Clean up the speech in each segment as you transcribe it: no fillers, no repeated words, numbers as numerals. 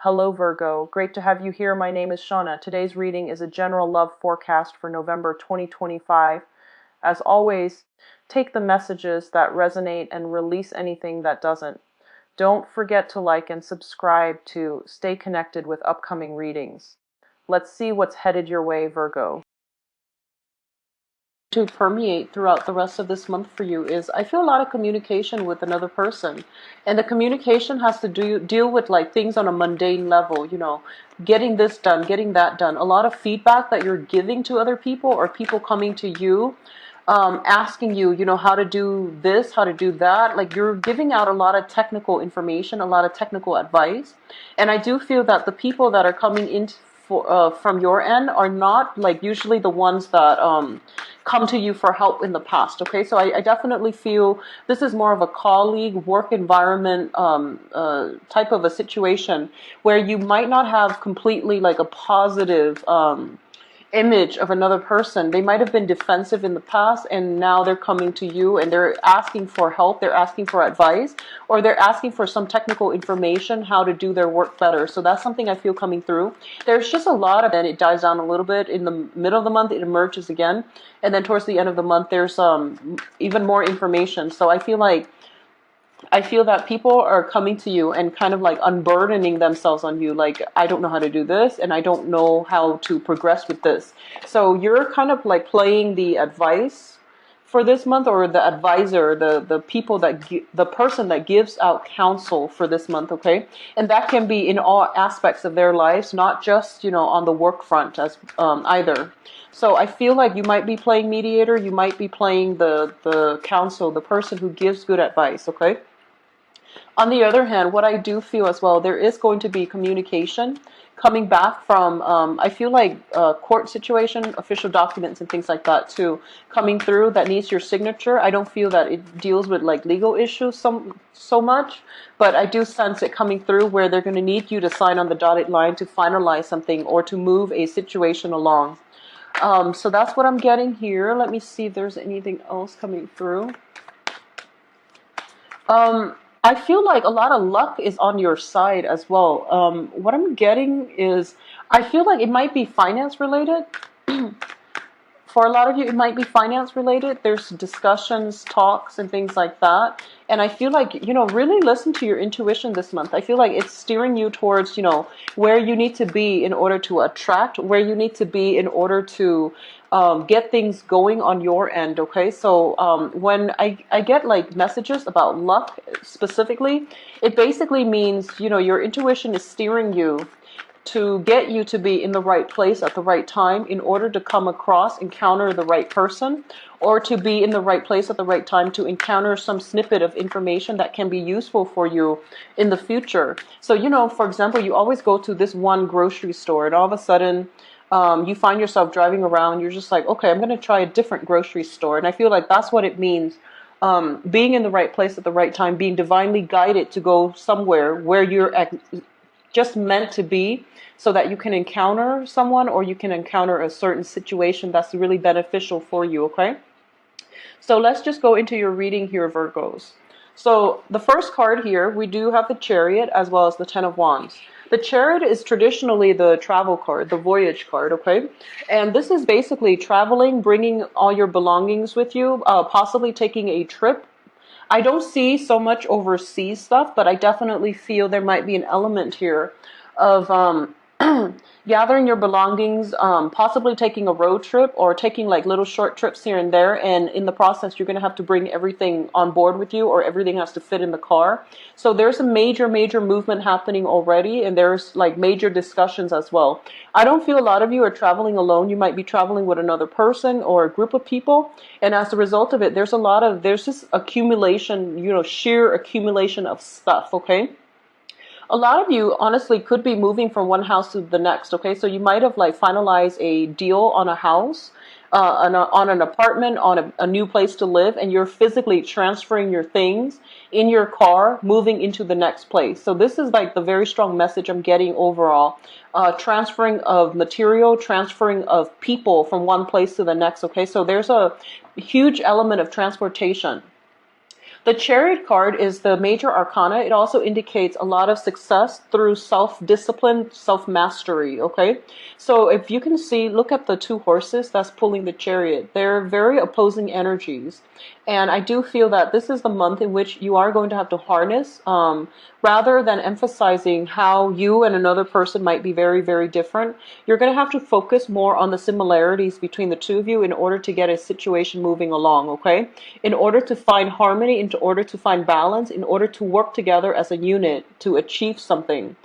Hello Virgo, great to have you here. My name is Shauna. Today's reading is a general love forecast for November 2025. As always, take the messages that resonate and release anything that doesn't. Don't forget to like and subscribe to stay connected with upcoming readings. Let's see what's headed your way, Virgo. To permeate throughout the rest of this month for you is I feel a lot of communication with another person, and the communication has to deal with like things on a mundane level, getting this done, getting that done. A lot of feedback that you're giving to other people, or people coming to you asking you, how to do this, how to do that. Like, you're giving out a lot of technical information, a lot of technical advice. And I do feel that the people that are coming in from your end are not like usually the ones that come to you for help in the past. Okay, so I definitely feel this is more of a colleague, work environment type of a situation where you might not have completely like a positive image of another person. They might have been defensive in the past, and now they're coming to you and they're asking for help, they're asking for advice, or they're asking for some technical information how to do their work better. So that's something I feel coming through. There's just a lot of it. It dies down a little bit in the middle of the month, it emerges again, and then towards the end of the month there's even more information. So I feel that people are coming to you and kind of like unburdening themselves on you. Like, I don't know how to do this, and I don't know how to progress with this. So you're kind of like playing the advice for this month, or the advisor, the people the person that gives out counsel for this month. Okay. And that can be in all aspects of their lives, not just, on the work front as either. So I feel like you might be playing mediator. You might be playing the counsel, the person who gives good advice. Okay. On the other hand, what I do feel as well, there is going to be communication coming back from, I feel like court situation, official documents and things like that too, coming through that needs your signature. I don't feel that it deals with like legal issues so much, but I do sense it coming through where they're going to need you to sign on the dotted line to finalize something or to move a situation along. So that's what I'm getting here. Let me see if there's anything else coming through. I feel like a lot of luck is on your side as well. What I'm getting is, I feel like it might be finance related. For a lot of you, it might be finance related. There's discussions, talks, and things like that. And I feel like, really listen to your intuition this month. I feel like it's steering you towards, where you need to be in order to attract, where you need to be in order to get things going on your end. Okay. So when I get like messages about luck specifically, it basically means, your intuition is steering you to get you to be in the right place at the right time in order to come across, encounter the right person, or to be in the right place at the right time to encounter some snippet of information that can be useful for you in the future. So, for example, you always go to this one grocery store, and all of a sudden you find yourself driving around. You're just like, okay, I'm going to try a different grocery store. And I feel like that's what it means. Being in the right place at the right time, being divinely guided to go somewhere where you're just meant to be, so that you can encounter someone, or you can encounter a certain situation that's really beneficial for you. Okay, so let's just go into your reading here, Virgos. So the first card here, we do have the Chariot as well as the Ten of Wands. The Chariot is traditionally the travel card, the voyage card. Okay, and this is basically traveling, bringing all your belongings with you, possibly taking a trip. I don't see so much overseas stuff, but I definitely feel there might be an element here of gathering your belongings, possibly taking a road trip, or taking like little short trips here and there. And in the process, you're going to have to bring everything on board with you, or everything has to fit in the car. So there's a major movement happening already, and there's like major discussions as well. I don't feel a lot of you are traveling alone. You might be traveling with another person or a group of people. And as a result of it, there's this accumulation, sheer accumulation of stuff. Okay. A lot of you honestly could be moving from one house to the next. Okay, so you might have like finalized a deal on a house, on an apartment, on a new place to live, and you're physically transferring your things in your car, moving into the next place. So this is like the very strong message I'm getting overall. Transferring of material, transferring of people from one place to the next. Okay, so there's a huge element of transportation. The Chariot card is the major arcana. It also indicates a lot of success through self-discipline, self-mastery, okay? So if you can see, look at the two horses that's pulling the Chariot. They're very opposing energies. And I do feel that this is the month in which you are going to have to harness, rather than emphasizing how you and another person might be very, very different, you're going to have to focus more on the similarities between the two of you in order to get a situation moving along, okay? In order to find harmony, in order to find balance, in order to work together as a unit to achieve something.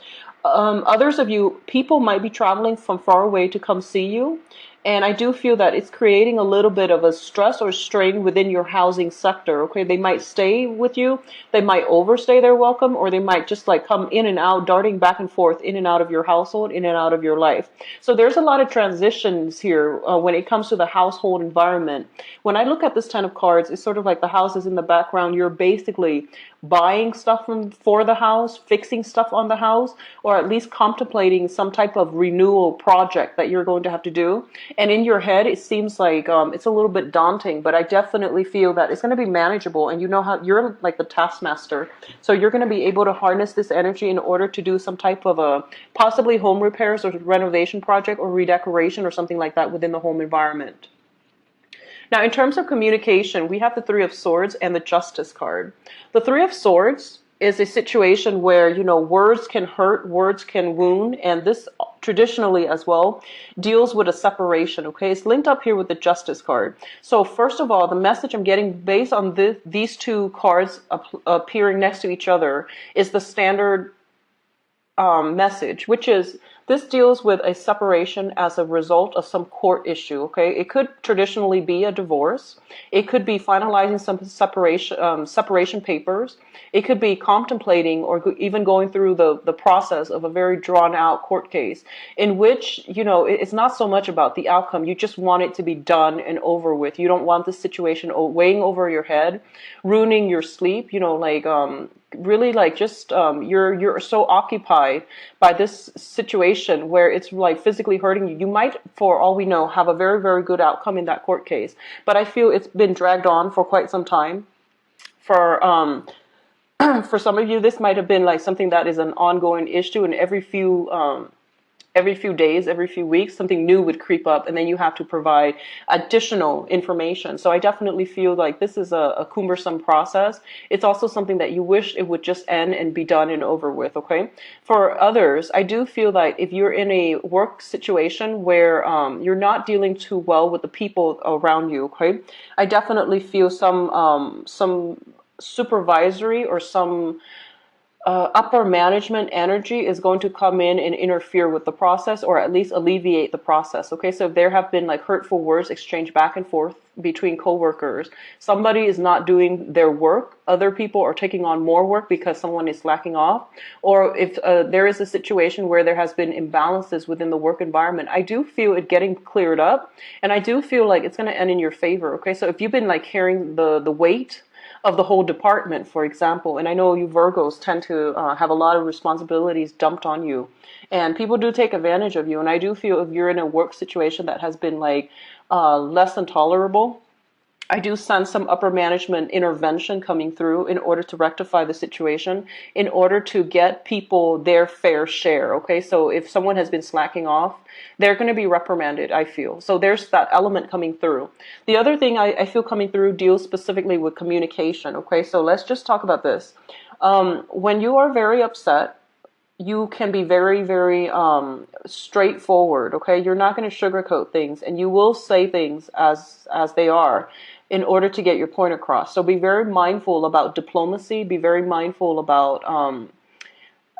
Others of you, people might be traveling from far away to come see you. And I do feel that it's creating a little bit of a stress or strain within your housing sector. Okay, they might stay with you, they might overstay their welcome, or they might just like come in and out, darting back and forth, in and out of your household, in and out of your life. So there's a lot of transitions here when it comes to the household environment. When I look at this 10 of cards, it's sort of like the house is in the background. You're basically buying stuff for the house, fixing stuff on the house, or at least contemplating some type of renewal project that you're going to have to do. And in your head, it seems like it's a little bit daunting, but I definitely feel that it's going to be manageable. And you know how you're like the taskmaster. So you're going to be able to harness this energy in order to do some type of a possibly home repairs or renovation project or redecoration or something like that within the home environment. Now, in terms of communication, we have the Three of Swords and the Justice card. The Three of Swords is a situation where, you know, words can hurt, words can wound, and this traditionally as well deals with a separation, okay? It's linked up here with the Justice card. So first of all, the message I'm getting based on these two cards appearing next to each other is the standard message, which is this deals with a separation as a result of some court issue, okay? It could traditionally be a divorce. It could be finalizing some separation papers. It could be contemplating or even going through the process of a very drawn out court case in which, you know, it's not so much about the outcome. You just want it to be done and over with. You don't want this situation weighing over your head, ruining your sleep, you know, like, really like just you're so occupied by this situation where it's like physically hurting you. You might, for all we know, have a very, very good outcome in that court case, but I feel it's been dragged on for quite some time. For some of you, this might have been like something that is an ongoing issue, and every few days, every few weeks, something new would creep up, and then you have to provide additional information. So I definitely feel like this is a cumbersome process. It's also something that you wish it would just end and be done and over with, okay? For others, I do feel like if you're in a work situation where you're not dealing too well with the people around you, okay? I definitely feel some supervisory or some upper management energy is going to come in and interfere with the process, or at least alleviate the process. Okay, so if there have been like hurtful words exchanged back and forth between coworkers, somebody is not doing their work, other people are taking on more work because someone is slacking off, or if there is a situation where there has been imbalances within the work environment, I do feel it getting cleared up, and I do feel like it's going to end in your favor. Okay, so if you've been like carrying the weight of the whole department, for example. And I know you Virgos tend to have a lot of responsibilities dumped on you. And people do take advantage of you. And I do feel if you're in a work situation that has been like less than tolerable, I do sense some upper management intervention coming through in order to rectify the situation, in order to get people their fair share. Okay, so if someone has been slacking off, they're going to be reprimanded, I feel. So there's that element coming through. The other thing I feel coming through deals specifically with communication. Okay, so let's just talk about this. When you are very upset, you can be very, very straightforward. Okay, you're not going to sugarcoat things, and you will say things as they are in order to get your point across. So be very mindful about diplomacy. Be very mindful about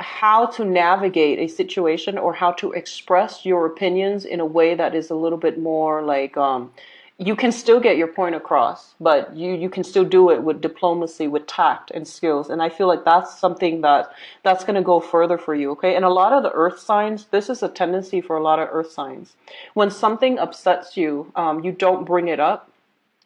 how to navigate a situation, or how to express your opinions in a way that is a little bit more like you can still get your point across, but you can still do it with diplomacy, with tact and skills. And I feel like that's something that's going to go further for you, okay? And a lot of the earth signs, this is a tendency for a lot of earth signs. When something upsets you, you don't bring it up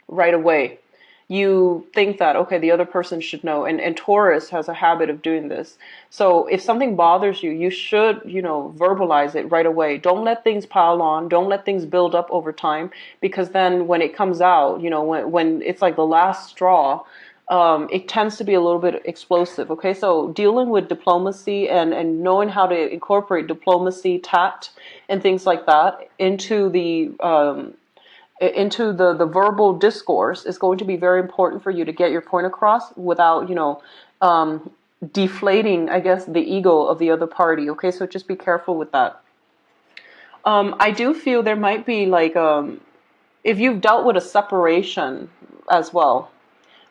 right away. You think that, okay, the other person should know. And Taurus has a habit of doing this. So if something bothers you, you should, you know, verbalize it right away. Don't let things pile on. Don't let things build up over time, because then when it comes out, you know, when it's like the last straw, it tends to be a little bit explosive. Okay, so dealing with diplomacy and knowing how to incorporate diplomacy, tact, and things like that into the verbal discourse is going to be very important for you to get your point across without, deflating, I guess, the ego of the other party. Okay, so just be careful with that. I do feel there might be like, if you've dealt with a separation as well,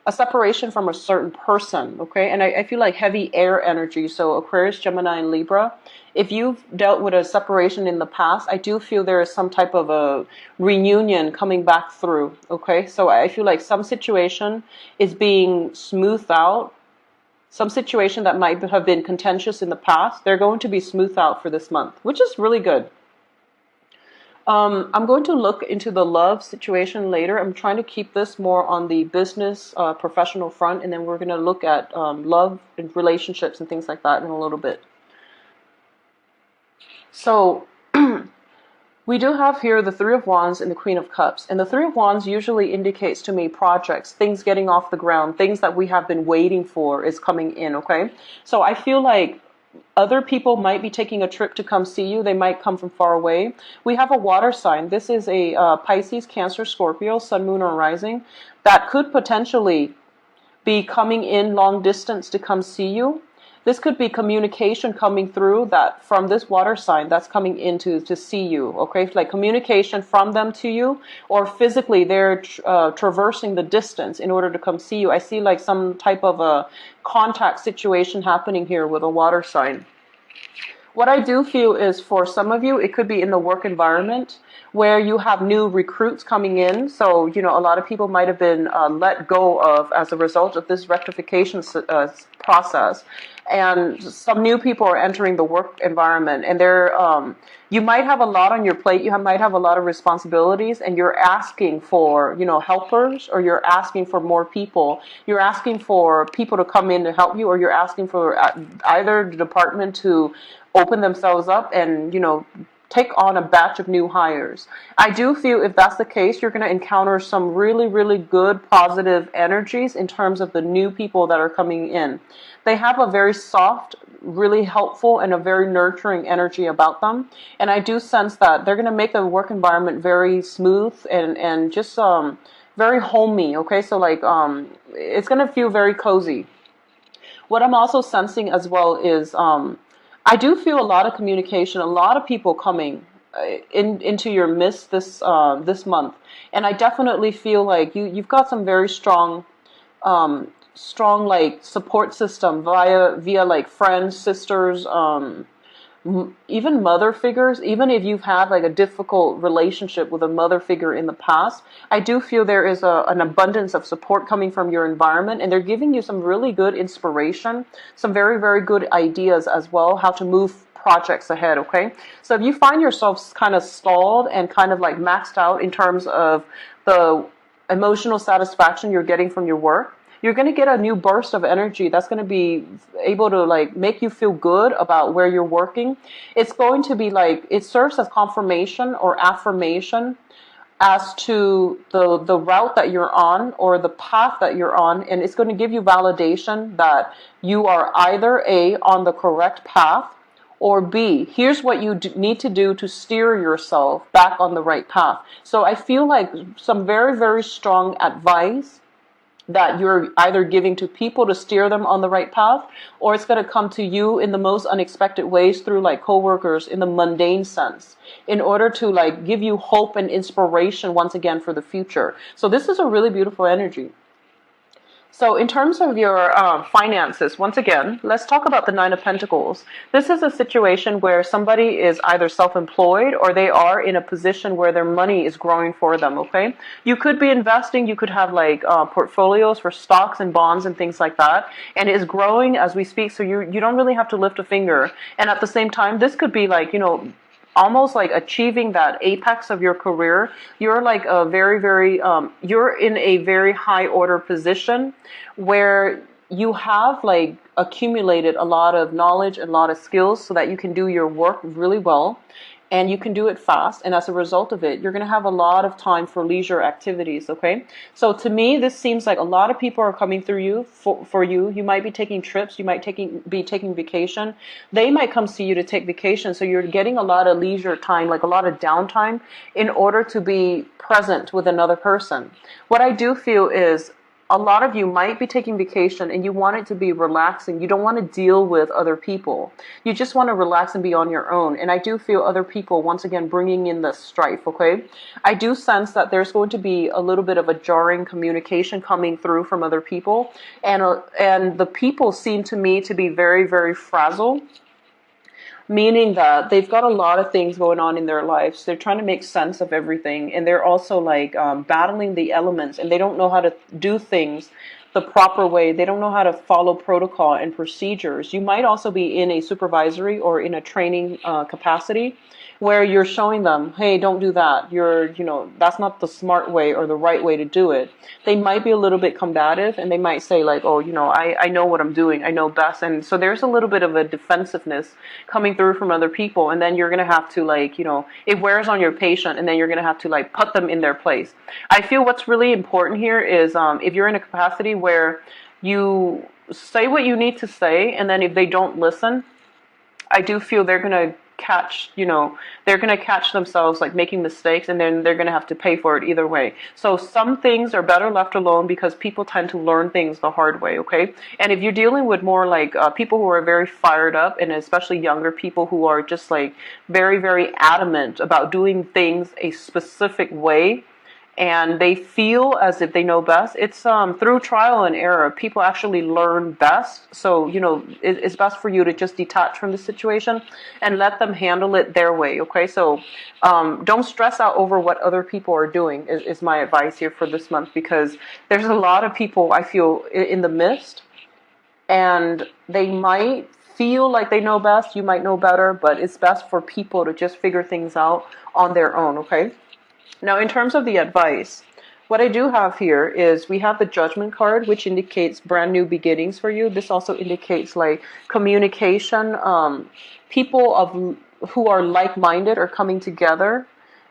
a separation from a certain person, okay? And I feel like heavy air energy, so Aquarius, Gemini, and Libra. If you've dealt with a separation in the past, I do feel there is some type of a reunion coming back through, okay? So I feel like some situation is being smoothed out. Some situation that might have been contentious in the past, they're going to be smoothed out for this month, which is really good. I'm going to look into the love situation later. I'm trying to keep this more on the business, professional front, and then we're going to look at love and relationships and things like that in a little bit. So we do have here the Three of Wands and the Queen of Cups. And the Three of Wands usually indicates to me projects, things getting off the ground, things that we have been waiting for is coming in, okay? So I feel like other people might be taking a trip to come see you. They might come from far away. We have a water sign. This is a Pisces, Cancer, Scorpio, Sun, Moon, or Rising that could potentially be coming in long distance to come see you. This could be communication coming through that from this water sign that's coming in to see you, okay? Like communication from them to you, or physically they're traversing the distance in order to come see you. I see like some type of a contact situation happening here with a water sign. What I do feel is for some of you, it could be in the work environment where you have new recruits coming in. So, a lot of people might have been let go of as a result of this rectification process. And some new people are entering the work environment, and you might have a lot on your plate. You might have a lot of responsibilities, and you're asking for, helpers, or you're asking for more people. You're asking for people to come in to help you, or you're asking for either the department to open themselves up and, take on a batch of new hires. I do feel if that's the case, you're going to encounter some really, really good positive energies in terms of the new people that are coming in. They have a very soft, really helpful, and a very nurturing energy about them. And I do sense that they're going to make the work environment very smooth and just very homey, okay? So like it's going to feel very cozy. What I'm also sensing as well is I do feel a lot of communication, a lot of people coming into your midst this month, and I definitely feel like you've got some very strong like support system via like friends, sisters, even mother figures. Even if you've had like a difficult relationship with a mother figure in the past, I do feel there is an abundance of support coming from your environment, and they're giving you some really good inspiration, some very, very good ideas as well, how to move projects ahead, okay? So if you find yourself kind of stalled and kind of like maxed out in terms of the emotional satisfaction you're getting from your work, you're going to get a new burst of energy that's going to be able to like make you feel good about where you're working. It's going to be like, it serves as confirmation or affirmation as to the route that you're on or the path that you're on, and it's going to give you validation that you are either A, on the correct path, or B, here's what you need to do to steer yourself back on the right path. So I feel like some very, very strong advice that you're either giving to people to steer them on the right path, or it's going to come to you in the most unexpected ways through like coworkers in the mundane sense, in order to like give you hope and inspiration once again for the future. So this is a really beautiful energy. So in terms of your finances, once again, let's talk about the Nine of Pentacles. This is a situation where somebody is either self-employed or they are in a position where their money is growing for them, okay? You could be investing, you could have like portfolios for stocks and bonds and things like that, and it is growing as we speak, so you don't really have to lift a finger. And at the same time, this could be like, almost like achieving that apex of your career. You're like a very, very, you're in a very high order position where you have like accumulated a lot of knowledge and a lot of skills so that you can do your work really well. and you can do it fast. And as a result of it, you're going to have a lot of time for leisure activities. Okay. So to me, this seems like a lot of people are coming through you for you. You might be taking trips. You might be taking vacation. They might come see you to take vacation. So you're getting a lot of leisure time, like a lot of downtime in order to be present with another person. What I do feel is a lot of you might be taking vacation and you want it to be relaxing. You don't want to deal with other people. You just want to relax and be on your own. And I do feel other people, once again, bringing in the strife, okay? I do sense that there's going to be a little bit of a jarring communication coming through from other people. And the people seem to me to be very, very frazzled, meaning that they've got a lot of things going on in their lives. They're trying to make sense of everything, and they're also like battling the elements, and they don't know how to do things the proper way. They don't know how to follow protocol and procedures. You might also be in a supervisory or in a training capacity where you're showing them, hey, don't do that. That's not the smart way or the right way to do it. They might be a little bit combative, and they might say like, oh, I know what I'm doing. I know best. And so there's a little bit of a defensiveness coming through from other people. And then you're going to have to it wears on your patient, and then you're going to have to put them in their place. I feel what's really important here is if you're in a capacity where you say what you need to say, and then if they don't listen, I do feel they're going to catch themselves making mistakes, and then they're going to have to pay for it either way. So some things are better left alone because people tend to learn things the hard way, okay? And if you're dealing with more people who are very fired up, and especially younger people who are just very, very adamant about doing things a specific way, and they feel as if they know best. It's through trial and error, people actually learn best. So, it's best for you to just detach from the situation and let them handle it their way, okay? So don't stress out over what other people are doing is my advice here for this month, because there's a lot of people, I feel, in the midst, and they might feel like they know best. You might know better, but it's best for people to just figure things out on their own, okay? Now, in terms of the advice, what I do have here is we have the Judgment card, which indicates brand new beginnings for you. This also indicates communication. People who are like-minded are coming together,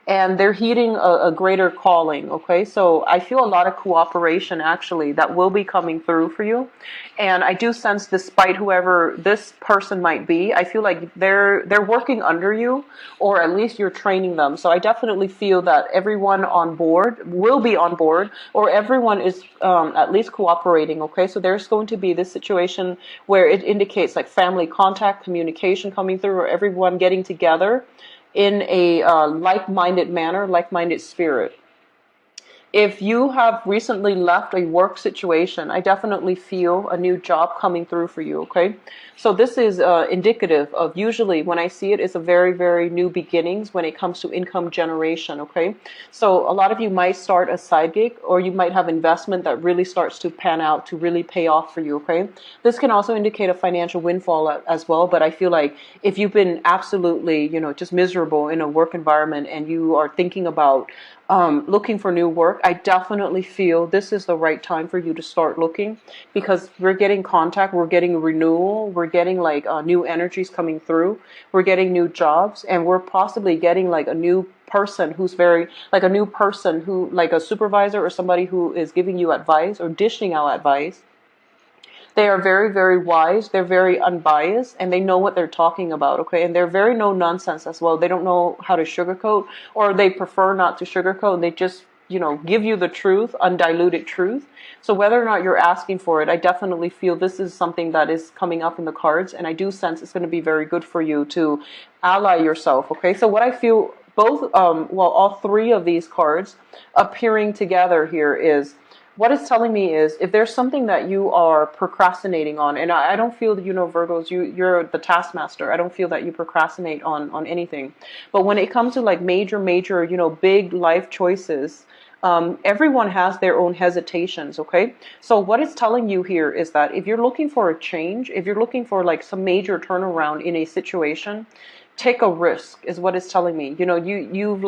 and they're heeding a greater calling, okay? So I feel a lot of cooperation, actually, that will be coming through for you. And I do sense, despite whoever this person might be, I feel like they're working under you, or at least you're training them. So I definitely feel that everyone on board will be on board, or everyone is at least cooperating, okay? So there's going to be this situation where it indicates family contact, communication coming through, or everyone getting together in a like-minded manner, like-minded spirit. If you have recently left a work situation, I definitely feel a new job coming through for you, okay? So this is indicative of, usually when I see it, it's a very, very new beginnings when it comes to income generation, okay? So a lot of you might start a side gig, or you might have investment that really starts to pan out to really pay off for you, okay? This can also indicate a financial windfall as well, but I feel like if you've been absolutely, just miserable in a work environment, and you are thinking about looking for new work, I definitely feel this is the right time for you to start looking, because we're getting contact, we're getting renewal, we're getting new energies coming through, we're getting new jobs, and we're possibly getting a new person who's very a new person who a supervisor or somebody who is giving you advice or dishing out advice. They are very, very wise. They're very unbiased, and they know what they're talking about, okay? And they're very no nonsense as well. They don't know how to sugarcoat, or they prefer not to sugarcoat, and they just, give you the truth, undiluted truth. So whether or not you're asking for it, I definitely feel this is something that is coming up in the cards, and I do sense it's going to be very good for you to ally yourself, okay? So what I feel, all three of these cards appearing together here is, what it's telling me is, if there's something that you are procrastinating on, and I don't feel that, Virgos, you're the taskmaster. I don't feel that you procrastinate on anything. But when it comes to major, big life choices, everyone has their own hesitations, okay? So what it's telling you here is that if you're looking for a change, if you're looking for some major turnaround in a situation, take a risk, is what it's telling me. You've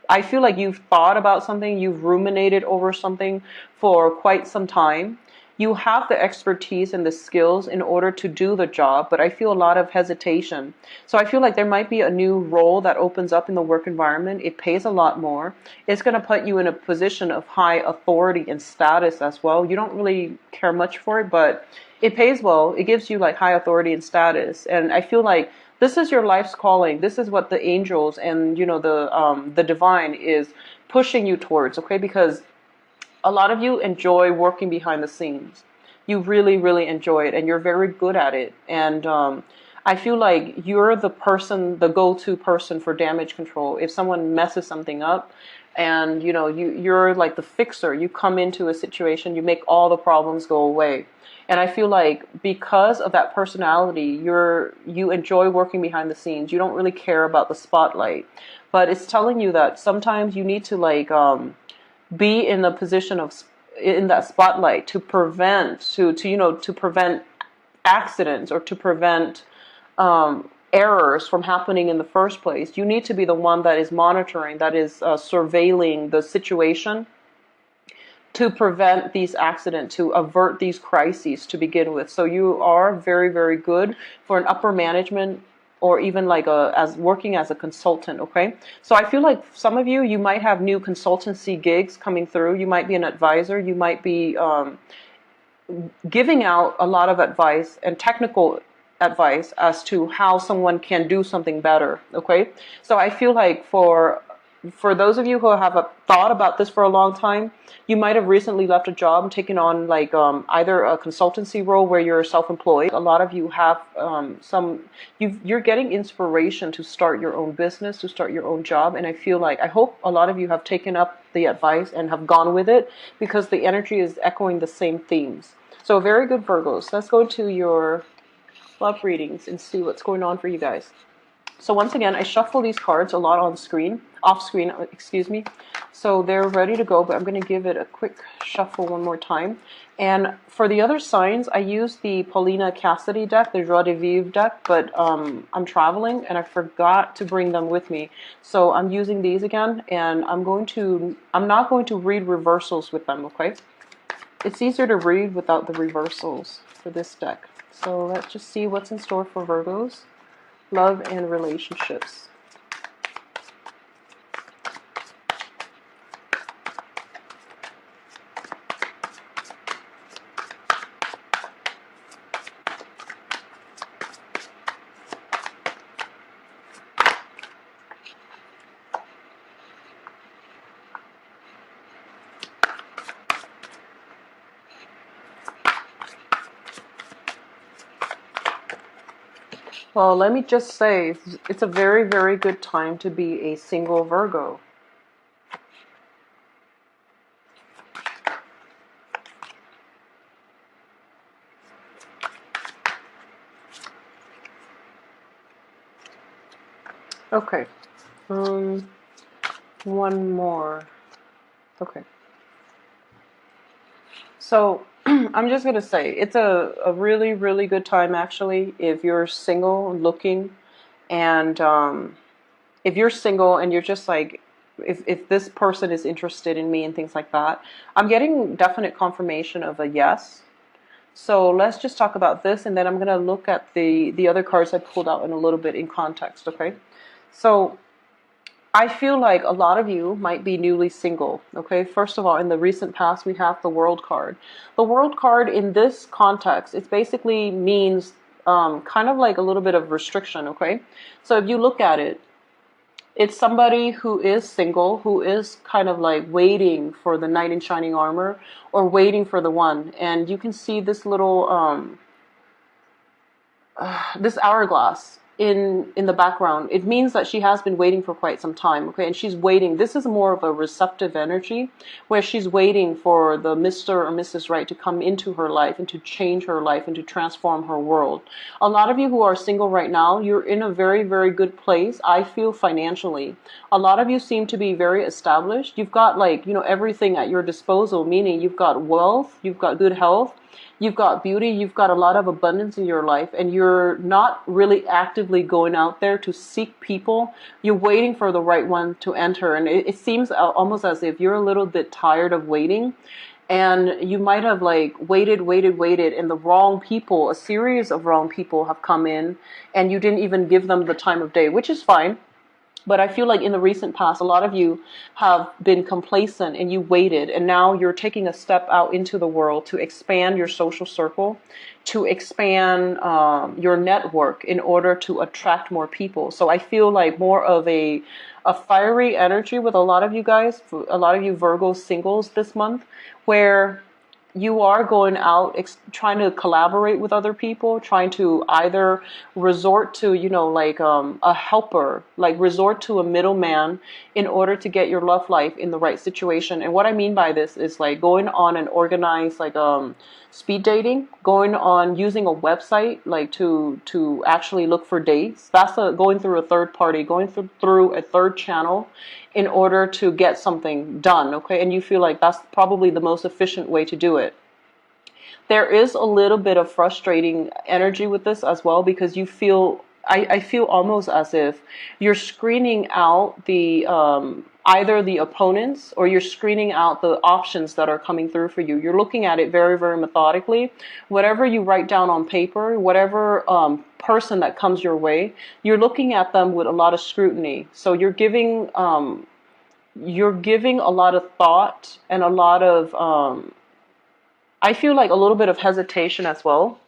I feel like you've thought about something, you've ruminated over something for quite some time, You have the expertise and the skills in order to do the job, but I feel a lot of hesitation. So I feel like there might be a new role that opens up in the work environment. It pays a lot more. It's going to put you in a position of high authority and status as well. You don't really care much for it, but it pays well. It gives you like high authority and status. And I feel like this is your life's calling. This is what the angels and the divine is pushing you towards, okay? Because a lot of you enjoy working behind the scenes. You really, really enjoy it, and you're very good at it. And I feel like you're the person, the go-to person for damage control. If someone messes something up, and you're like the fixer. You come into a situation, you make all the problems go away. And I feel like because of that personality, you enjoy working behind the scenes. You don't really care about the spotlight. But it's telling you that sometimes you need to like be in the position of in that spotlight to prevent to prevent accidents or to prevent errors from happening in the first place. You need to be the one that is monitoring, that is surveilling the situation to prevent these accidents, to avert these crises to begin with. So you are very, very good for an upper management or even like as working as a consultant, okay? So I feel like some of you might have new consultancy gigs coming through. You might be an advisor. You might be giving out a lot of advice and technical advice as to how someone can do something better, okay? So I feel like for those of you who have thought about this for a long time, you might have recently left a job and taken on like either a consultancy role where you're self-employed. A lot of you have you're getting inspiration to start your own business, to start your own job. And I hope a lot of you have taken up the advice and have gone with it because the energy is echoing the same themes. So very good, Virgos. Let's go to your love readings and see what's going on for you guys. So once again, I shuffle these cards a lot off screen, excuse me. So they're ready to go, but I'm going to give it a quick shuffle one more time. And for the other signs, I use the Paulina Cassidy deck, the Joie de Vivre deck, but I'm traveling and I forgot to bring them with me. So I'm using these again, and I'm not going to read reversals with them, okay? It's easier to read without the reversals for this deck. So let's just see what's in store for Virgos. Love and relationships. Well, let me just say, it's a very, very good time to be a single Virgo. Okay. One more. Okay. So I'm just going to say it's a really, really good time, actually, if you're single looking. And if you're single and you're just like, if this person is interested in me and things like that, I'm getting definite confirmation of a yes. So let's just talk about this, and then I'm going to look at the other cards I pulled out in a little bit in context, okay? So I feel like a lot of you might be newly single, okay? First of all, in the recent past, we have the World card. The World card in this context, it basically means kind of like a little bit of restriction, okay? So if you look at it, it's somebody who is single, who is kind of like waiting for the knight in shining armor or waiting for the one. And you can see this little, this hourglass in the background. It means that she has been waiting for quite some time, okay? And she's waiting. This is more of a receptive energy where she's waiting for the Mr. or Mrs. Right to come into her life and to change her life and to transform her world. A lot of you who are single right now, you're in a very, very good place, I feel, financially. A lot of you seem to be very established. You've got like, everything at your disposal, meaning you've got wealth, you've got good health, you've got beauty, you've got a lot of abundance in your life, and you're not really actively going out there to seek people. You're waiting for the right one to enter, and it seems almost as if you're a little bit tired of waiting, and you might have like waited, and the wrong people, a series of wrong people have come in, and you didn't even give them the time of day, which is fine. But I feel like in the recent past, a lot of you have been complacent and you waited, and now you're taking a step out into the world to expand your social circle, to expand your network in order to attract more people. So I feel like more of a fiery energy with a lot of you guys, a lot of you Virgo singles this month, where you are going out trying to collaborate with other people, trying to either resort to, like a helper, like resort to a middleman in order to get your love life in the right situation. And what I mean by this is like going on an organized like speed dating, going on using a website like to actually look for dates. That's going through a third party, going through a third channel in order to get something done, okay? And you feel like that's probably the most efficient way to do it. There is a little bit of frustrating energy with this as well, because you feel, I feel almost as if you're screening out the either the opponents, or you're screening out the options that are coming through for you. You're looking at it very, very methodically. Whatever you write down on paper, whatever person that comes your way, you're looking at them with a lot of scrutiny. So you're giving a lot of thought and a lot of I feel like a little bit of hesitation as well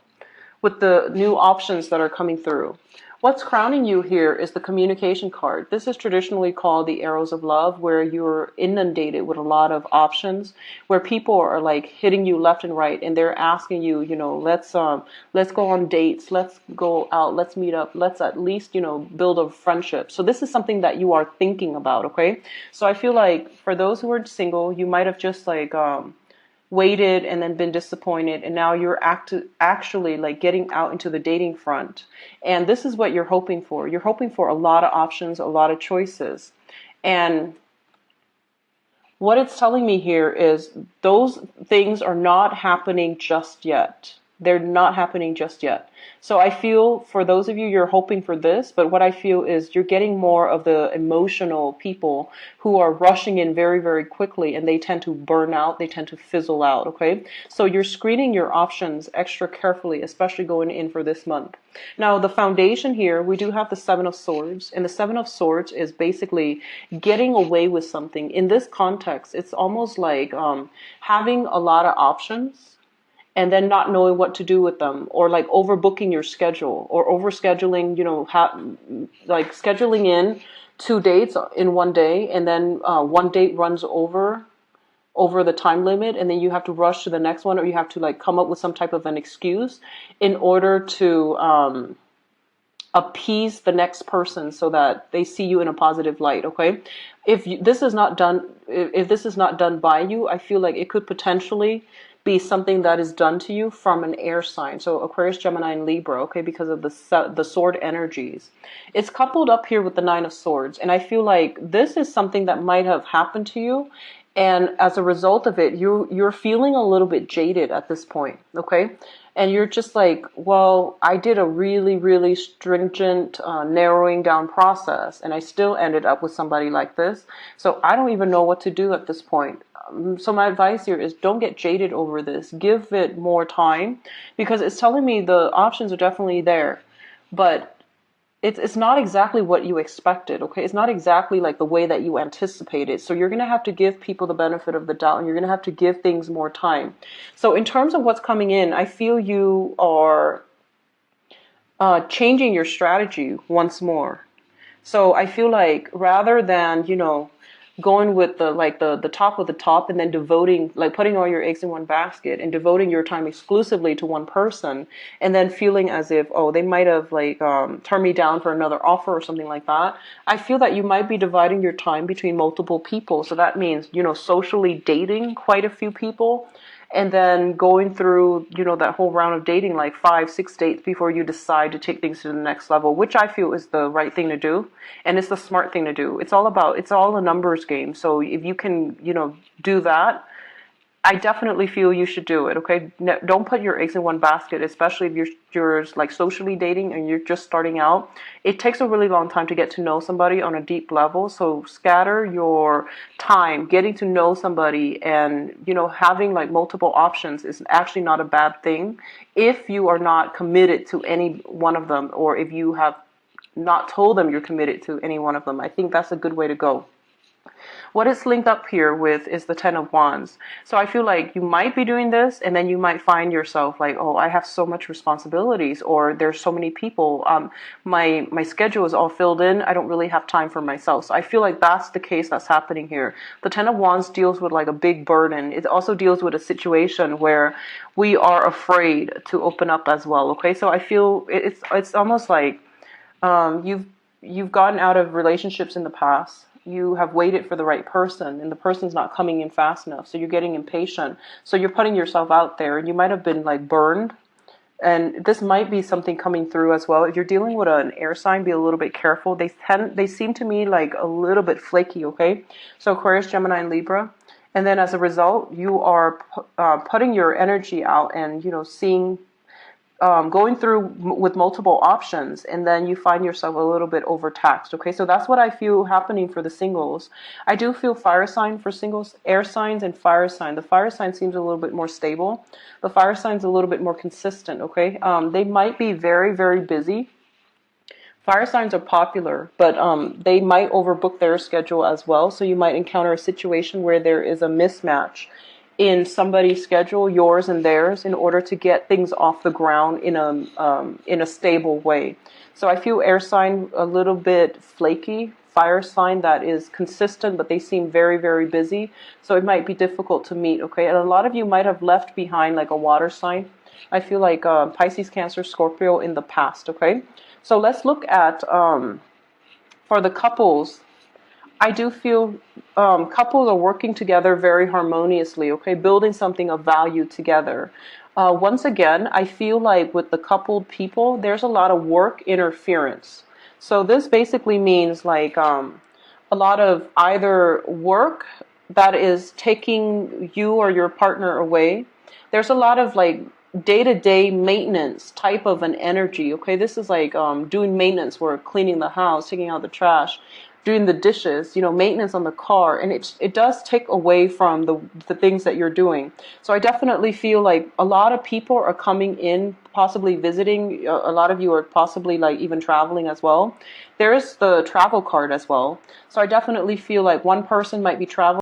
with the new options that are coming through. What's crowning you here is the communication card. This is traditionally called the arrows of love, where you're inundated with a lot of options, where people are like hitting you left and right, and they're asking you, let's go on dates, let's go out, let's meet up, let's at least, build a friendship. So this is something that you are thinking about, okay? So I feel like for those who are single, you might have just like waited and then been disappointed, and now you're actually like getting out into the dating front, and this is what you're hoping for. You're hoping for a lot of options, a lot of choices, and what it's telling me here is those things are not happening just yet. They're not happening just yet. So I feel for those of you, you're hoping for this, but what I feel is you're getting more of the emotional people who are rushing in very, very quickly, and they tend to burn out, they tend to fizzle out, okay? So you're screening your options extra carefully, especially going in for this month. Now, the foundation here, we do have the Seven of Swords, and the Seven of Swords is basically getting away with something. In this context, it's almost like having a lot of options and then not knowing what to do with them, or like overbooking your schedule, or overscheduling, like scheduling in 2 dates in one day, and then one date runs over the time limit, and then you have to rush to the next one, or you have to like come up with some type of an excuse in order to appease the next person so that they see you in a positive light, okay? This is not done by you, I feel like it could potentially be something that is done to you from an air sign. So Aquarius, Gemini, and Libra, okay, because of the sword energies. It's coupled up here with the Nine of Swords, and I feel like this is something that might have happened to you, and as a result of it, you're feeling a little bit jaded at this point, okay? And you're just like, well, I did a really, really stringent narrowing down process, and I still ended up with somebody like this. So I don't even know what to do at this point. So my advice here is don't get jaded over this. Give it more time, because it's telling me the options are definitely there, but it's not exactly what you expected, okay? It's not exactly like the way that you anticipated. So you're going to have to give people the benefit of the doubt, and you're going to have to give things more time. So in terms of what's coming in, I feel you are changing your strategy once more. So I feel like rather than, going with the top of the top, and then devoting, like putting all your eggs in one basket and devoting your time exclusively to one person, and then feeling as if, oh, they might have like turned me down for another offer or something like that. I feel that you might be dividing your time between multiple people. So that means, socially dating quite a few people, and then going through, that whole round of dating, like 5-6 dates before you decide to take things to the next level, which I feel is the right thing to do. And it's the smart thing to do. It's all a numbers game. So if you can, do that, I definitely feel you should do it. Okay, don't put your eggs in one basket, especially if you're like socially dating and you're just starting out. It takes a really long time to get to know somebody on a deep level. So scatter your time getting to know somebody, and having like multiple options is actually not a bad thing if you are not committed to any one of them, or if you have not told them you're committed to any one of them. I think that's a good way to go. What it's linked up here with is the Ten of Wands. So I feel like you might be doing this, and then you might find yourself like, oh, I have so much responsibilities, or there's so many people. My schedule is all filled in. I don't really have time for myself. So I feel like that's the case that's happening here. The Ten of Wands deals with like a big burden. It also deals with a situation where we are afraid to open up as well. Okay, so I feel it's almost like you've gotten out of relationships in the past. You have waited for the right person, and the person's not coming in fast enough. So you're getting impatient. So you're putting yourself out there, and you might have been like burned. And this might be something coming through as well. If you're dealing with an air sign, be a little bit careful. They seem to me like a little bit flaky. Okay, so Aquarius, Gemini, and Libra. And then as a result, you are putting your energy out, and seeing, going through with multiple options, and then you find yourself a little bit overtaxed. Okay, so that's what I feel happening for the singles. I do feel fire sign for singles, air signs and fire sign. The fire sign seems a little bit more stable. The fire sign's a little bit more consistent. Okay, they might be very, very busy. Fire signs are popular, but they might overbook their schedule as well. So you might encounter a situation where there is a mismatch in somebody's schedule, yours and theirs, in order to get things off the ground in a stable way. So I feel air sign a little bit flaky. Fire sign that is consistent, but they seem very, very busy. So it might be difficult to meet. Okay, and a lot of you might have left behind like a water sign. I feel like Pisces, Cancer, Scorpio in the past. Okay, so let's look at for the couples. I do feel couples are working together very harmoniously, okay, building something of value together. Once again, I feel like with the coupled people, there's a lot of work interference. So this basically means like a lot of either work that is taking you or your partner away. There's a lot of like day-to-day maintenance type of an energy. Okay, this is like doing maintenance work, cleaning the house, taking out the trash, doing the dishes, maintenance on the car, and it does take away from the things that you're doing. So I definitely feel like a lot of people are coming in, possibly visiting. A lot of you are possibly like even traveling as well. There is the travel card as well. So I definitely feel like one person might be traveling